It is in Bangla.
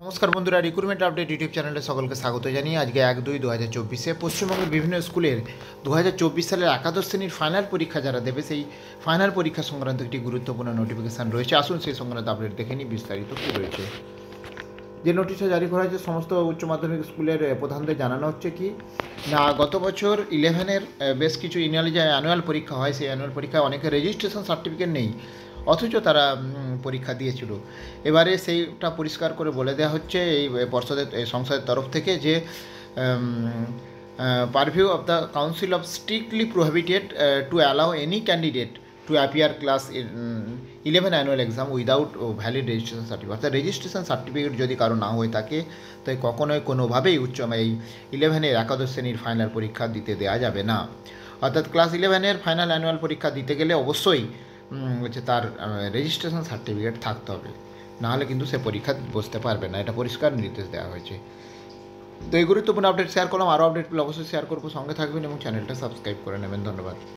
নমস্কার বন্ধুরা, রিক্রুটমেন্ট আপডেট ইউটিউব চ্যানেলে সকলকে স্বাগত জানিয়ে আজকে 1-2-2024 পশ্চিমবঙ্গের বিভিন্ন স্কুলের 2024 সালের একাদশ শ্রেণীর ফাইনাল পরীক্ষা যারা দেবে সেই ফাইনাল পরীক্ষা সংক্রান্ত একটি গুরুত্বপূর্ণ নোটিফিকেশান রয়েছে। আসুন সেই সংক্রান্ত আপডেট দেখে নিই বিস্তারিত কী রয়েছে। যে নোটিশটা জারি করা হয়েছে সমস্ত উচ্চ মাধ্যমিক স্কুলের প্রধানদের জানানো হচ্ছে কি না, গত বছর 11-এর বেশ কিছু যে অ্যানুয়াল পরীক্ষা হয় সেই অ্যানুয়াল পরীক্ষায় অনেকের রেজিস্ট্রেশন সার্টিফিকেট নেই, অথচ তারা পরীক্ষা দিয়েছিল। এবারে সেইটা পরিষ্কার করে বলে দেওয়া হচ্ছে এই সংসদের তরফ থেকে যে পারভিউ of the council of strictly prohibited to allow any candidate to appear class 11 annual exam without valid registration certificate. অর্থাৎ রেজিস্ট্রেশন সার্টিফিকেট যদি কারো না হয়ে থাকে তাই কখনোই কোনোভাবেই এই 11-এর একাদশ শ্রেণীর ফাইনাল পরীক্ষা দিতে দেওয়া যাবে না। অর্থাৎ ক্লাস 11-এর ফাইনাল অ্যানুয়াল পরীক্ষা দিতে গেলে অবশ্যই হচ্ছে তার রেজিস্ট্রেশন সার্টিফিকেট থাকতে হবে, নাহলে কিন্তু সে পরীক্ষা বসতে পারবে না, এটা পরিষ্কার নির্দেশ দেওয়া হয়েছে। তো এই গুরুত্বপূর্ণ আপডেট শেয়ার করলাম, আরও আপডেট পেলে অবশ্যই শেয়ার করবো, সঙ্গে থাকবেন এবং চ্যানেলটা সাবস্ক্রাইব করে নেবেন। ধন্যবাদ।